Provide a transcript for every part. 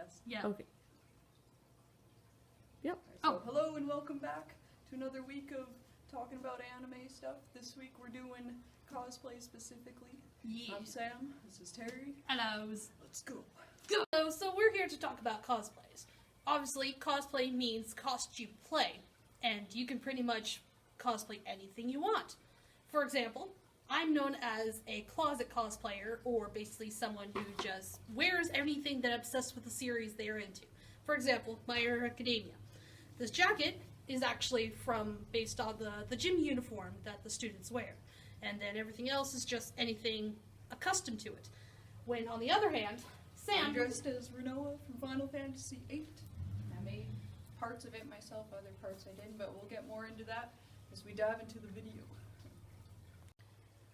Yes. Yeah. Okay. Yep. So hello and welcome back to another week of talking about anime stuff. This week we're doing cosplay specifically. Yeah. I'm Sam. This is Terry. Hello. Let's go. So we're here to talk about cosplays. Obviously, cosplay means costume play, and you can pretty much cosplay anything you want. For example, I'm known as a closet cosplayer, or basically someone who just wears anything that obsessed with the series they're into. For example, My Hero Academia. This jacket is actually based on the gym uniform that the students wear, and then everything else is just anything accustomed to it. When, on the other hand, Sam... I'm dressed as Renoa from Final Fantasy VIII. I made parts of it myself, other parts I didn't, but we'll get more into that as we dive into the video.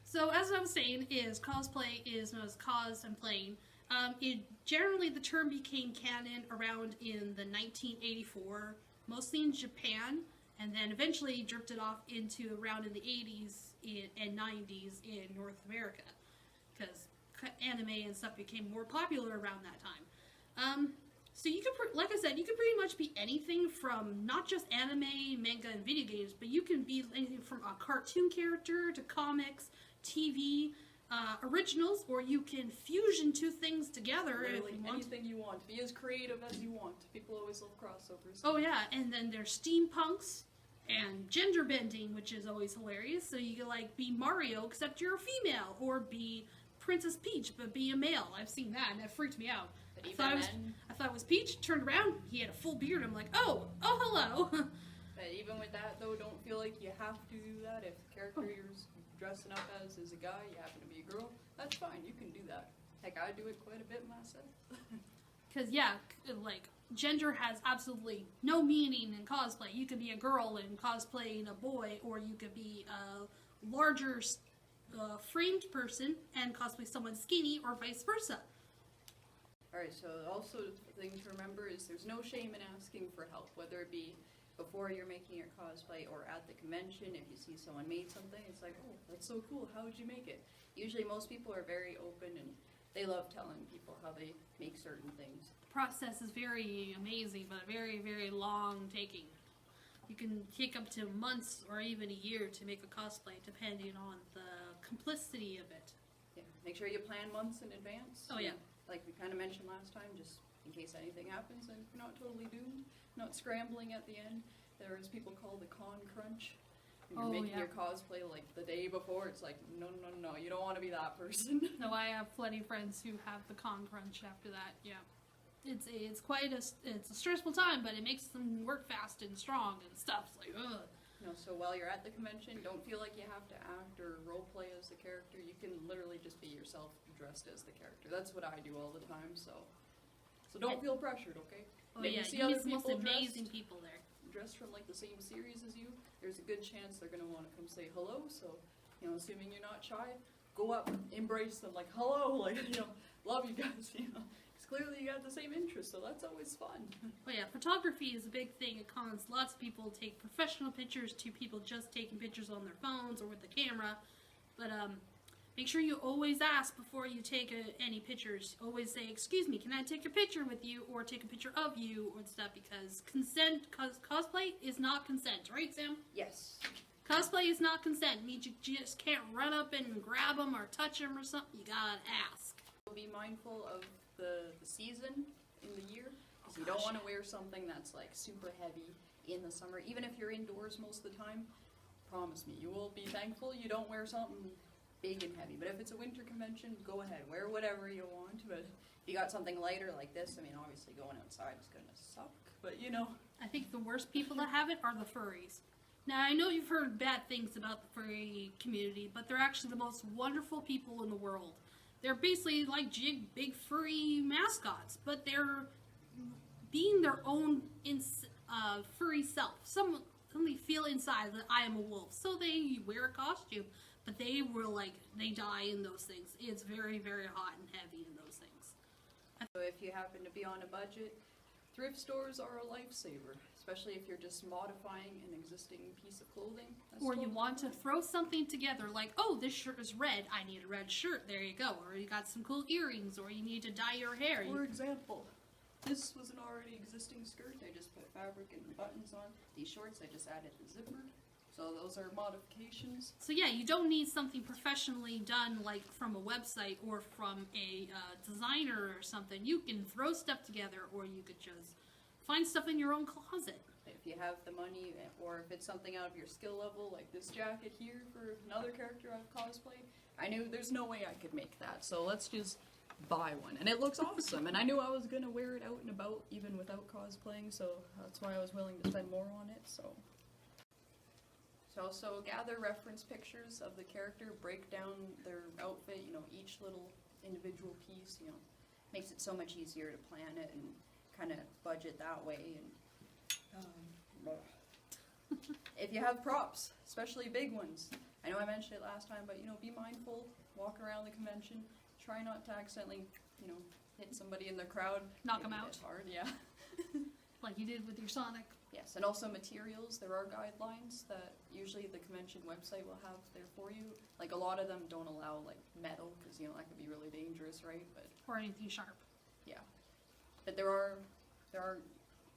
So, as I was saying, cosplay is known as cos and playing. Generally, the term became canon around in the 1984, mostly in Japan, and then eventually drifted off into around in the 80s and 90s in North America, because anime and stuff became more popular around that time. So you can, like I said, you can pretty much be anything from not just anime, manga, and video games, but you can be anything from a cartoon character to comics, TV, originals, or you can fusion two things together. Literally if you want. anything you want. Be as creative as you want. People always love crossovers. Oh yeah, and then there's steampunks and gender bending, which is always hilarious. So you can like be Mario except you're a female, or be Princess Peach but be a male. I've seen that and that freaked me out. I thought it was Peach. Turned around, he had a full beard. I'm like, oh hello. But even with that though, don't feel like you have to do that. If the character you're dressing up as is a guy, you happen to be a girl, that's fine. You can do that. Heck, I do it quite a bit myself. Because, yeah, like, gender has absolutely no meaning in cosplay. You could be a girl and cosplaying a boy, or you could be a larger framed person and cosplay someone skinny, or vice versa. Alright, so also the thing to remember is there's no shame in asking for help, whether it be before you're making your cosplay or at the convention. If you see someone made something, it's like, oh, that's so cool, how would you make it? Usually most people are very open and they love telling people how they make certain things. The process is very amazing, but very, very long taking. You can take up to months or even a year to make a cosplay, depending on the complicity of it. Yeah, make sure you plan months in advance. Oh yeah. Like we kind of mentioned last time, just in case anything happens and you're not totally doomed, not scrambling at the end. There is people call the con crunch. And you're making your cosplay like the day before. It's like, no, you don't want to be that person. No, I have plenty of friends who have the con crunch after that, yeah. It's quite a stressful time, but it makes them work fast and strong and stuff. It's like, ugh. No, so while you're at the convention, don't feel like you have to act or roleplay as the character. You can literally just be yourself dressed as the character. That's what I do all the time, so don't feel pressured, okay? Oh if yeah, you see other meet the most people amazing people there. dressed from like the same series as you, there's a good chance they're gonna want to come say hello. So, assuming you're not shy, go up, embrace them, like hello, like love you guys, because clearly you got the same interests, so that's always fun. Oh yeah, photography is a big thing at cons. Lots of people take professional pictures to people just taking pictures on their phones or with the camera, but make sure you always ask before you take any pictures. Always say, excuse me, can I take a picture with you, or take a picture of you, or stuff, because cosplay is not consent, right, Sam? Yes. Cosplay is not consent. It means you just can't run up and grab them or touch them or something. You gotta ask. Be mindful of the season in the year, because you don't want to wear something that's like super heavy in the summer. Even if you're indoors most of the time, promise me, you will be thankful you don't wear something big and heavy. But if it's a winter convention, go ahead, wear whatever you want. But if you got something lighter like this, I mean, obviously going outside is gonna suck, but I think the worst people that have it are the furries. Now, I know you've heard bad things about the furry community, but they're actually the most wonderful people in the world. They're basically like big furry mascots, but they're being their own furry self. Suddenly feel inside that I am a wolf, so they wear a costume, but they die in those things. It's very, very hot and heavy in those things. So if you happen to be on a budget, thrift stores are a lifesaver, especially if you're just modifying an existing piece of clothing. Or you want to throw something together, like, oh, this shirt is red, I need a red shirt, there you go. Or you got some cool earrings, or you need to dye your hair. For example, this was an already existing skirt, I just put fabric and buttons on. These shorts, I just added the zipper. So those are modifications. So yeah, you don't need something professionally done like from a website or from a designer or something. You can throw stuff together, or you could just find stuff in your own closet. If you have the money, or if it's something out of your skill level, like this jacket here for another character I've cosplayed, I knew there's no way I could make that, so let's just buy one. And it looks awesome, and I knew I was gonna wear it out and about even without cosplaying, so that's why I was willing to spend more on it, so also gather reference pictures of the character, break down their outfit, you know, each little individual piece, you know, makes it so much easier to plan it and kind of budget that way. And if you have props, especially big ones, I know I mentioned it last time, but you know, be mindful, walk around the convention, try not to accidentally, you know, hit somebody in the crowd. Knock Maybe them a out. bit hard, yeah. Like you did with your Sonic. Yes, and also materials. There are guidelines that usually the convention website will have there for you. Like a lot of them don't allow like metal because you know that could be really dangerous, right? But Or anything sharp. yeah, but there are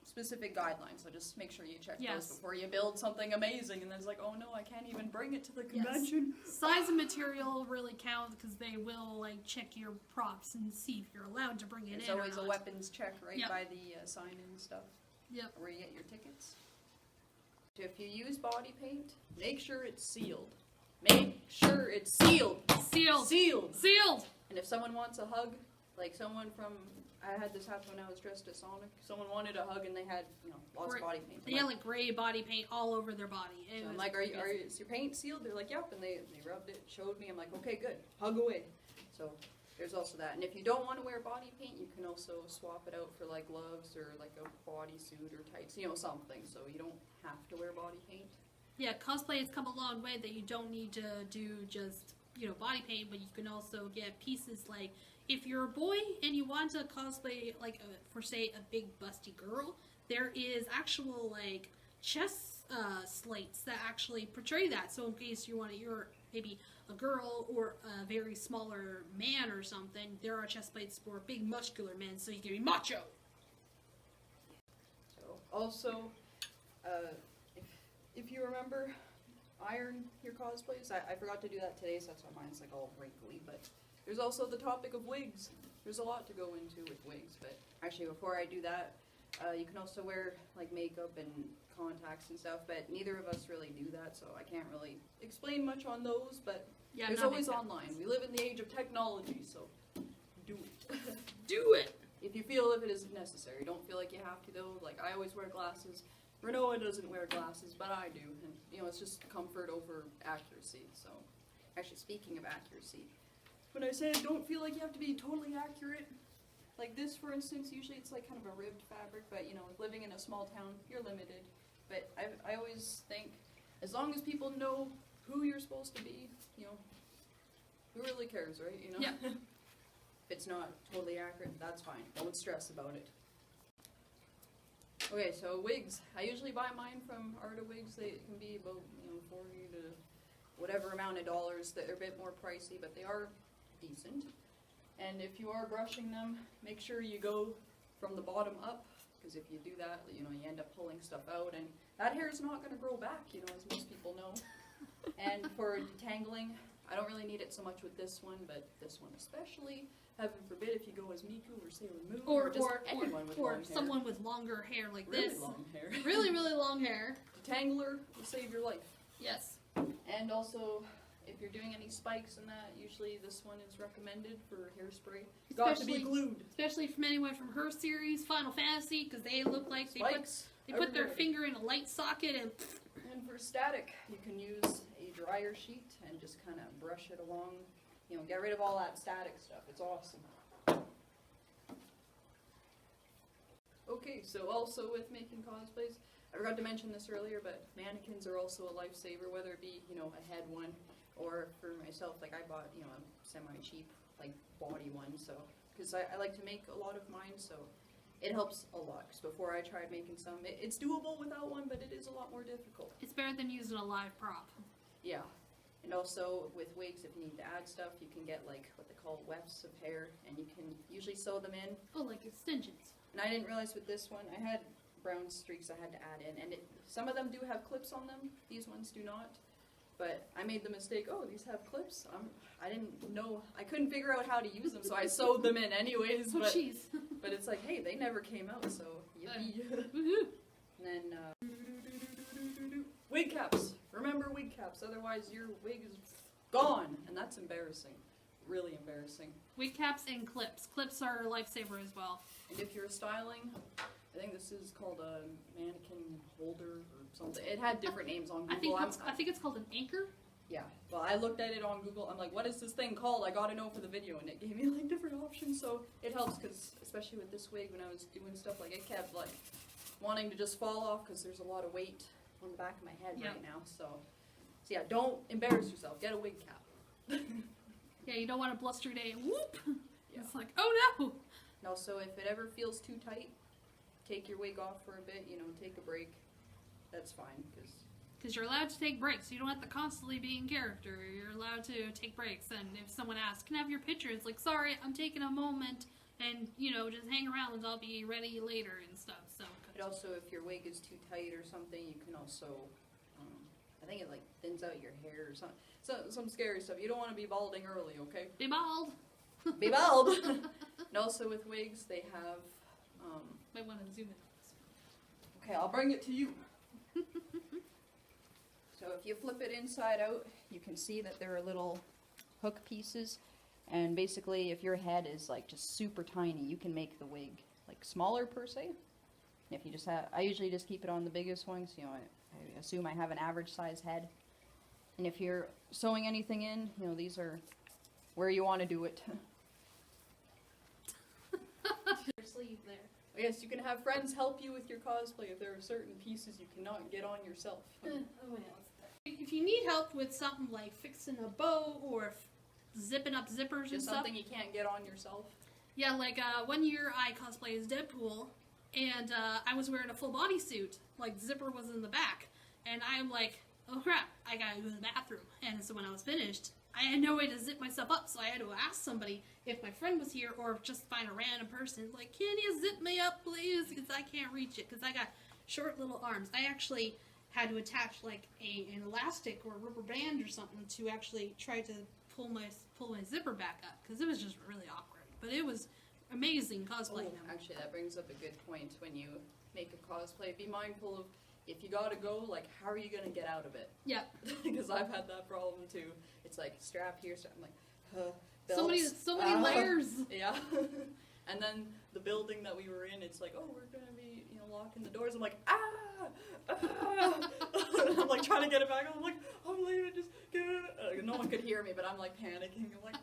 specific guidelines. So just make sure you check Yes. those before you build something amazing. And then it's like, oh no, I can't even bring it to the convention. Size of material really counts because they will like check your props and see if you're allowed to bring it There's in or always a not. weapons check right Yep. by the sign-in stuff. Yep. Where you get your tickets. If you use body paint, make sure it's sealed. Make sure it's sealed. Sealed. Sealed. Sealed. And if someone wants a hug, like someone from, I had this happen when I was dressed as Sonic. Someone wanted a hug and they had, you know, lots of body paint. They had like gray body paint all over their body. It So I'm was like, is your paint sealed? They're like, yep. And they rubbed it, showed me. I'm like, okay, good. Hug away. So there's also that. And if you don't want to wear body paint, you can also swap it out for like gloves or like a bodysuit or tights, you know, something. So you don't have to wear body paint. Yeah, cosplay has come a long way that you don't need to do just, you know, body paint, but you can also get pieces like, if you're a boy and you want to cosplay like, for say, a big busty girl, there is actual like chest slates that actually portray that. So in case you want to, you're maybe a girl or a very smaller man or something, there are chest plates for big muscular men, so you can be macho. So also, if you remember, iron your cosplays. I forgot to do that today, so that's why mine's like all wrinkly. But there's also the topic of wigs. There's a lot to go into with wigs. But actually, before I do that, you can also wear like makeup and contacts and stuff. But neither of us really do that, so I can't really explain much on those. But Yeah, there's not always big online. We live in the age of technology, so do it. Do it. If you feel if it is necessary. Don't feel like you have to though. Like I always wear glasses. Renoa doesn't wear glasses, but I do. And you know, it's just comfort over accuracy. So actually speaking of accuracy, when I say don't feel like you have to be totally accurate, like this for instance, usually it's like kind of a ribbed fabric, but you know, living in a small town, you're limited. But I always think as long as people know who you're supposed to be, you know, who really cares, right? You know? Yeah. If it's not totally accurate, that's fine. Don't stress about it. Okay, so wigs. I usually buy mine from Arta Wigs. They can be about, you know, 40 to whatever amount of dollars. They're a bit more pricey, but they are decent. And if you are brushing them, make sure you go from the bottom up, because if you do that, you know, you end up pulling stuff out, and that hair is not going to grow back, you know, as most people know. And for detangling, I don't really need it so much with this one, but this one especially. Heaven forbid if you go as Miku or Sailor Moon or just anyone with long hair. Someone with longer hair like really this. long hair. Really, really long hair. Detangler will save your life. Yes. And also, if you're doing any spikes and that, usually this one is recommended for hairspray. Got to be glued. Especially from anyone from her series, Final Fantasy, because they look like they put their finger in a light socket and. And for static, you can use a dryer sheet and just kind of brush it along. You know, get rid of all that static stuff. It's awesome. Okay, so also with making cosplays, I forgot to mention this earlier, but mannequins are also a lifesaver, whether it be, you know, a head one, or for myself, like I bought, you know, a semi-cheap, like, body one, so, because I like to make a lot of mine, so it helps a lot, because before I tried making some, it's doable without one, but it is a lot more difficult. It's better than using a live prop. Yeah. And also with wigs, if you need to add stuff, you can get like what they call wefts of hair, and you can usually sew them in. Oh, like extensions. And I didn't realize with this one, I had brown streaks I had to add in, and some of them do have clips on them. These ones do not. But I made the mistake, oh, these have clips? I didn't know, I couldn't figure out how to use them, so I sewed them in anyways. Oh, But, jeez. but it's like, hey, they never came out, so yippee. Woohoo. And then, wig caps. Remember wig caps, otherwise your wig is gone. And that's embarrassing. Really embarrassing. Wig caps and clips. Clips are a lifesaver as well. And if you're styling, I think this is called a mannequin holder or something. It had different names on Google. I think it's called an anchor. Yeah. Well, I looked at it on Google. I'm like, what is this thing called? I got to know for the video, and it gave me like different options. So it helps because, especially with this wig, when I was doing stuff, like it kept like wanting to just fall off because there's a lot of weight on the back of my head right now. So yeah, don't embarrass yourself. Get a wig cap. Yeah, you don't want a blustery day. Whoop! Yeah. It's like, oh no! No, so if it ever feels too tight, take your wig off for a bit, take a break. That's fine, because you're allowed to take breaks. You don't have to constantly be in character. You're allowed to take breaks. And if someone asks, can I have your picture? It's like, sorry, I'm taking a moment, and, just hang around and I'll be ready later and stuff. So. But also, if your wig is too tight or something, you can also, I think it, like, thins out your hair or something. So, some scary stuff. You don't want to be balding early, okay? Be bald! Be bald! And also with wigs, they have, Might want to zoom in. Okay, I'll bring it to you. So if you flip it inside out, you can see that there are little hook pieces. And basically, if your head is like just super tiny, you can make the wig like smaller per se. And if you just have, I usually just keep it on the biggest ones. I assume I have an average size head. And if you're sewing anything in, these are where you want to do it. Your sleeve there. Yes, you can have friends help you with your cosplay if there are certain pieces you cannot get on yourself. Oh, yeah. If you need help with something like fixing a bow or zipping up zippers and Just stuff. something you can't get on yourself. Yeah, like one year I cosplayed as Deadpool, and I was wearing a full bodysuit. Like, zipper was in the back. And I'm like, oh crap, I gotta go to the bathroom. And so when I was finished, I had no way to zip myself up, so I had to ask somebody if my friend was here or just find a random person. Like, can you zip me up, please? Because I can't reach it, because I got short little arms. I actually had to attach like an elastic or a rubber band or something to actually try to pull my zipper back up, because it was just really awkward. But it was amazing cosplaying them. Actually, that brings up a good point. When you make a cosplay, be mindful of, if you gotta go, like, how are you gonna get out of it? Yeah. Because I've had that problem too. It's like strap here, strap. I'm like, belts. So many layers. Yeah. And then the building that we were in, it's like, oh, we're gonna be, locking the doors. I'm like, I'm like trying to get it back. I'm like, I'm leaving, just get it. No one could hear me, but I'm like panicking. I'm like,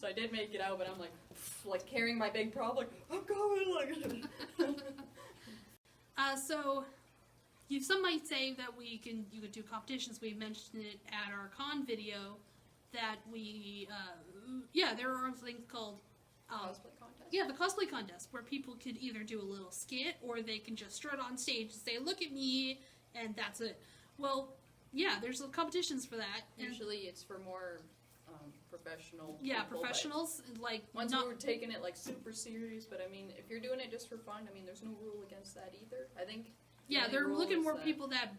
So I did make it out, but I'm like carrying my big prop, like, I'm going, like. So, some might say that you could do competitions. We mentioned it at our con video that we, there are things called Cosplay contest? Yeah, the cosplay contest, where people could either do a little skit or they can just strut on stage and say, look at me, and that's it. Well, yeah, there's competitions for that. Usually it's for more professional Yeah, people, professionals. Like, once we're taking it like super serious, but I mean, if you're doing it just for fun, I mean, there's no rule against that either. I think. Yeah, they're looking for people that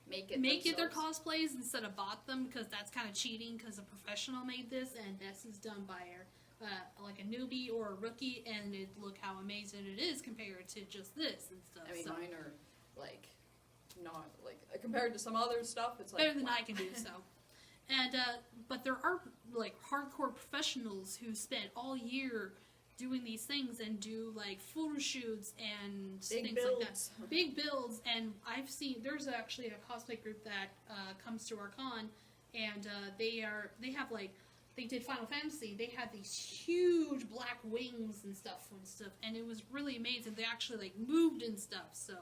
make it their cosplays instead of bought them, because that's kind of cheating, because a professional made this, and this is done by like a newbie or a rookie, and look how amazing it is compared to just this and stuff. I mean, mine are like not like compared to some other stuff. It's like better than I can do so. And but there are like hardcore professionals who spend all year doing these things and do like photo shoots and big things builds. like that. Big builds. And I've seen there's actually a cosplay group that comes to our con, and they did Final Fantasy. They had these huge black wings and stuff, and it was really amazing. They actually like moved and stuff. So,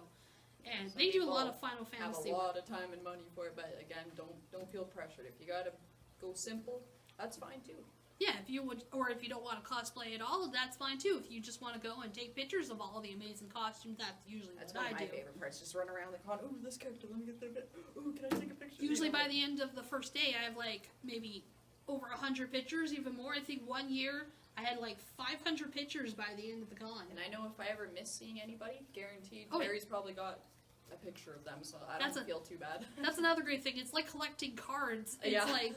and Some they do a people lot of Final Fantasy. Have a lot of time and money for it, but again, don't feel pressured. If you gotta go simple, that's fine too. Yeah, if you would, or if you don't want to cosplay at all, that's fine too. If you just want to go and take pictures of all the amazing costumes, that's usually That's what one I of my do. favorite parts. Just run around the con. Ooh, this character. Let me get their bit. Ooh, can I take a picture? Usually by the end of the first day, I have like maybe over 100 pictures, even more. I think one year I had like 500 pictures by the end of the con. And I know if I ever miss seeing anybody, guaranteed, Oh, yeah. Terry's probably got a picture of them, so I don't feel too bad. That's another great thing. It's like collecting cards. It's Yeah.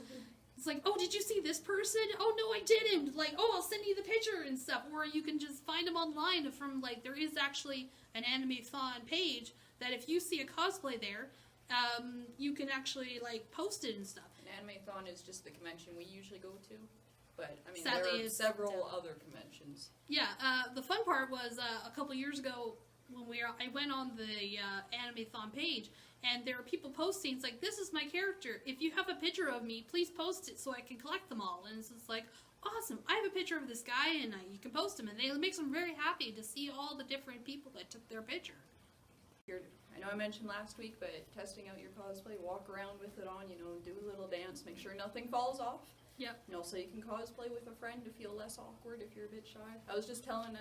it's like, oh, did you see this person? Oh, no, I didn't. Like, oh, I'll send you the picture and stuff. Or you can just find them online from, like, there is actually an Anime-thon page that if you see a cosplay there, you can actually, like, post it and stuff. An Anime-thon is just the convention we usually go to, but, I mean, Sadly, there are it's several down. other conventions. Yeah, the fun part was a couple years ago when I went on the Anime-thon page, and there are people posting, it's like, this is my character. If you have a picture of me, please post it so I can collect them all. And it's just like, awesome, I have a picture of this guy, and you can post him. And it makes them very happy to see all the different people that took their picture. I know I mentioned last week, but testing out your cosplay, walk around with it on, do a little dance, make sure nothing falls off. Yep. And also you can cosplay with a friend to feel less awkward if you're a bit shy. I was just telling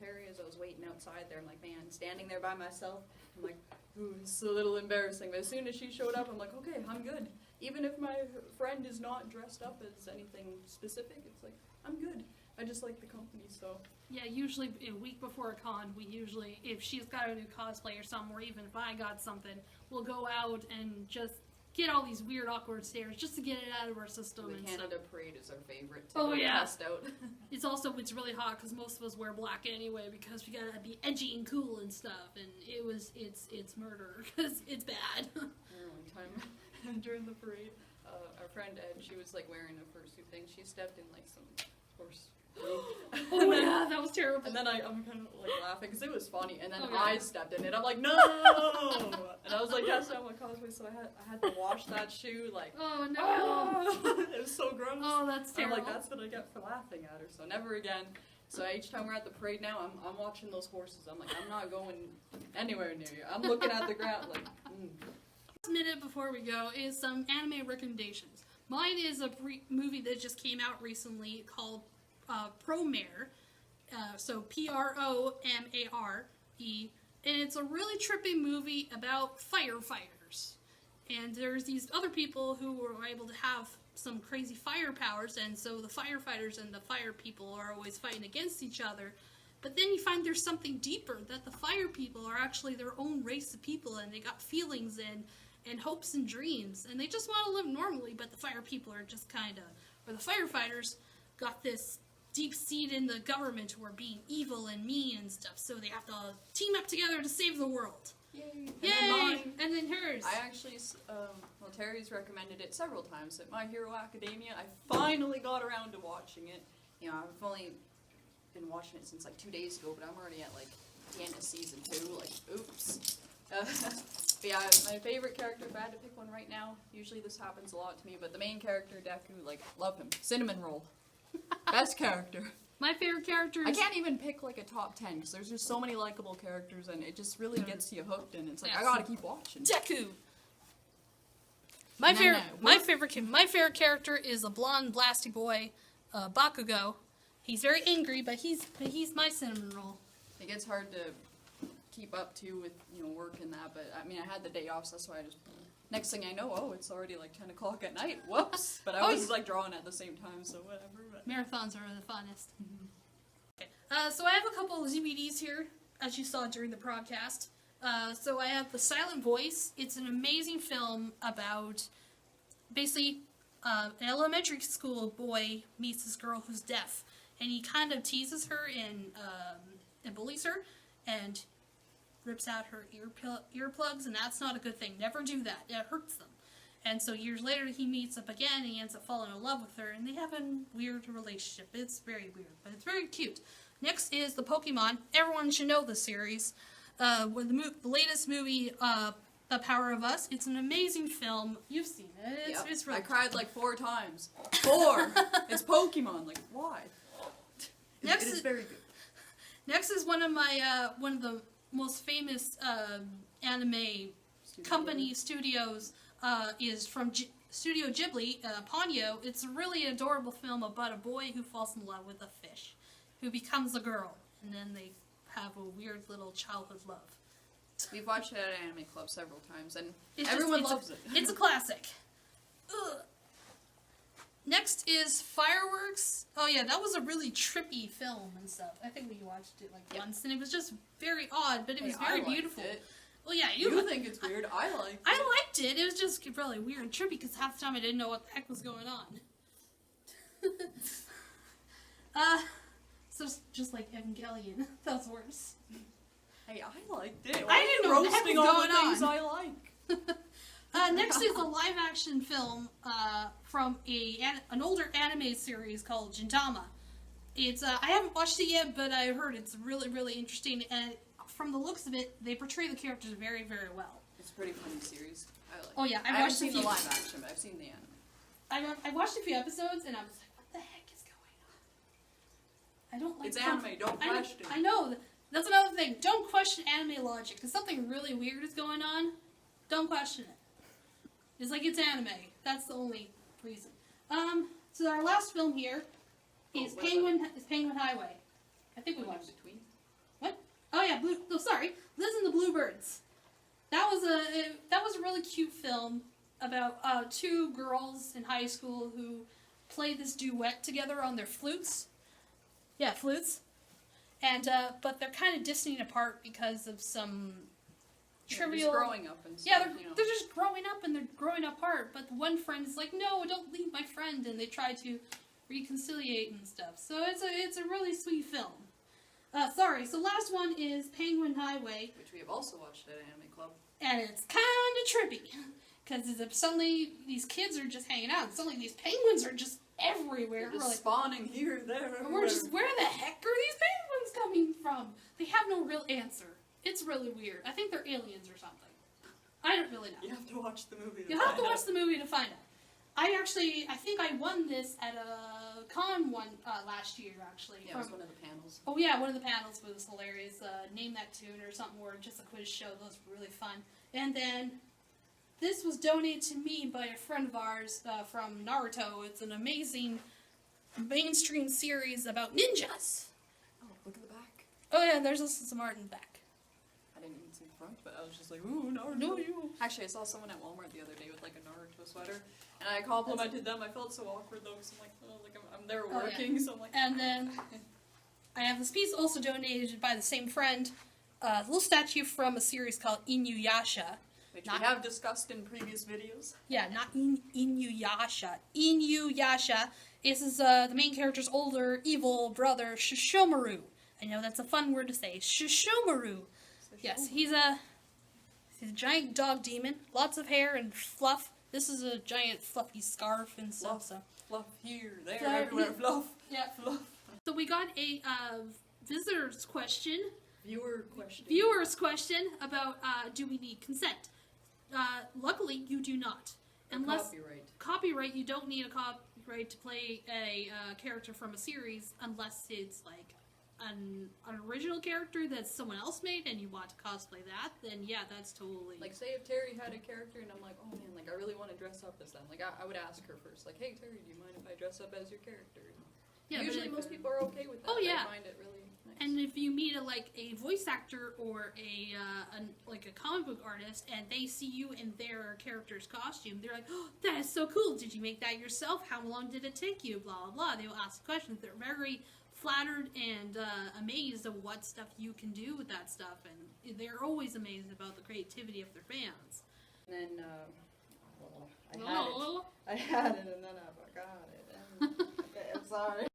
Terry as I was waiting outside there, I'm like, man, standing there by myself, I'm like, ooh, it's a little embarrassing. But as soon as she showed up, I'm like, okay, I'm good. Even if my friend is not dressed up as anything specific, it's like, I'm good. I just like the company, so. Yeah, usually a week before a con, we usually, if she's got a new cosplay or something, or even if I got something, we'll go out and just get all these weird, awkward stares just to get it out of our system. The and Canada stuff. Parade is our favorite to Oh, yeah. test out. It's really hot because most of us wear black anyway because we gotta be edgy and cool and stuff, and it's murder because it's bad. One time during the parade, our friend Ed, she was like wearing a fursuit thing. She stepped in like some horse. Oh yeah, that was terrible. And then I'm kind of like laughing because it was funny. And then Oh, yeah. I stepped in it. I'm like, no! And I was like, that's not my cosplay. So I had to wash that shoe. Like, Oh no! ah! It was so gross. Oh, that's I'm terrible. like, that's what I get for laughing at her. So never again. So each time we're at the parade now, I'm watching those horses. I'm like, I'm not going anywhere near you. I'm looking at the ground like, Last minute before we go is some anime recommendations. Mine is a movie that just came out recently called Promare, so Promare, and it's a really trippy movie about firefighters. And there's these other people who were able to have some crazy fire powers, and so the firefighters and the fire people are always fighting against each other. But then you find there's something deeper, that the fire people are actually their own race of people, and they got feelings and hopes and dreams, and they just want to live normally, but the fire people are just kind of, or the firefighters got this deep seed in the government who are being evil and mean and stuff, so they have to team up together to save the world. yay! Yay! And then hers. I actually, Terry's recommended it several times at My Hero Academia. I finally got around to watching it. I've only been watching it since like 2 days ago, but I'm already at like the end of season 2. Like, oops. But yeah, my favorite character, if I had to pick one right now, usually this happens a lot to me, but the main character, Deku, like, love him. Cinnamon Roll. Best character. My favorite character is... I can't even pick like a top 10 because there's just so many likable characters and it just really gets you hooked and it's like, Yeah. I gotta keep watching. Deku. My favorite character is a blonde blasty boy, Bakugo. He's very angry, but he's my cinnamon roll. It gets hard to keep up to with work and that, but I mean I had the day off, so that's why I just. Next thing I know, it's already like 10 o'clock at night. Whoops! But I was like drawing at the same time, so whatever. But. Marathons are the funnest. Okay. So I have a couple of DVDs here, as you saw during the broadcast. So I have The Silent Voice. It's an amazing film about basically an elementary school boy meets this girl who's deaf, and he kind of teases her and bullies her, and rips out her earplugs, and that's not a good thing. Never do that. It hurts them. And so years later, he meets up again, and he ends up falling in love with her, and they have a weird relationship. It's very weird, but it's very cute. Next is the Pokemon. Everyone should know the series. With the latest movie, The Power of Us. It's an amazing film. You've seen it. It's really I cried like 4 times. 4! It's Pokemon. Like, why? It is very good. Next is one of the most famous anime studios is from Studio Ghibli, Ponyo. It's a really adorable film about a boy who falls in love with a fish, who becomes a girl, and then they have a weird little childhood love. We've watched it at Anime Club several times, and It's everyone loves it. It's a classic. Ugh. Next is Fireworks. Oh yeah, that was a really trippy film and stuff. I think we watched it like once, and it was just very odd, but it was very beautiful. It. Well, yeah, you think it's weird. I liked it. I liked it. It was just really weird and trippy because half the time I didn't know what the heck was going on. So just like Evangelion, that's worse. Hey, I liked it. I didn't know what the heck was going on. Things I like. Next is a live-action film from an older anime series called Gintama. It's I haven't watched it yet, but I heard it's really, really interesting, and from the looks of it, they portray the characters very, very well. It's a pretty funny series. I like. Oh yeah, I haven't seen the live action, but I've seen the anime. I watched a few episodes, and I was like, "What the heck is going on?" I don't like. It's anime. Don't question. I know. That's another thing. Don't question anime logic. If something really weird is going on, don't question it. It's like it's anime. That's the only reason. So our last film here is Penguin Highway. I think we watched it. Between. What? Oh yeah, sorry. Liz and the Bluebirds. That was a really cute film about two girls in high school who play this duet together on their flutes. Yeah, flutes. And but they're kind of distant apart because of some trivial. Just growing up and stuff. Yeah, they're just growing up and they're growing apart. But the one friend is like, "No, don't leave my friend," and they try to reconciliate and stuff. So it's a really sweet film. Sorry. So last one is Penguin Highway, which we have also watched at Anime Club, and it's kind of trippy because suddenly these kids are just hanging out. And suddenly these penguins are just everywhere. They're just spawning here, there. And we're just, where the heck are these penguins coming from? They have no real answer. It's really weird. I think they're aliens or something. I don't really know. You have to watch the movie. You have to watch the movie to find out. I think I won this at a con last year, actually. Yeah, it was one of the panels. Oh yeah, one of the panels was hilarious. Name that tune or something, or just a quiz show. Those were really fun. And then this was donated to me by a friend of ours from Naruto. It's an amazing mainstream series about ninjas. Oh, look at the back. Oh yeah, there's also some art in the back. I didn't even see the front, but I was just like, ooh, Naruto. No, you. Actually, I saw someone at Walmart the other day with like a Naruto sweater, and I complimented them. I felt so awkward though, because I'm like, oh, like I'm there working, so I'm like. And then I have this piece also donated by the same friend, a little statue from a series called Inuyasha. Which we have discussed in previous videos. Yeah, not Inuyasha. Inuyasha. This is the main character's older evil brother, Shishomaru. I know that's a fun word to say. Shishomaru. Yes, he's a giant dog demon. Lots of hair and fluff. This is a giant fluffy scarf and stuff. Fluff here, there, everywhere. Fluff. Yeah, fluff. So we got a visitor's question. Viewer's question about do we need consent? Luckily, you do not. Unless copyright, you don't need a copyright to play a character from a series unless it's like an original character that someone else made and you want to cosplay that, then yeah, that's totally... Like, say if Teri had a character and I'm like, oh man, like, I really want to dress up as them. Like, I would ask her first, like, hey, Teri, do you mind if I dress up as your character? Yeah, usually most people are okay with that. Oh, yeah. They find it really nice. And if you meet a voice actor or a comic book artist and they see you in their character's costume, they're like, oh, that is so cool. Did you make that yourself? How long did it take you? Blah, blah, blah. They will ask questions. They're very flattered and amazed at what stuff you can do with that stuff. And they're always amazed about the creativity of their fans. And then, I had it and then I forgot it. Okay, I'm sorry.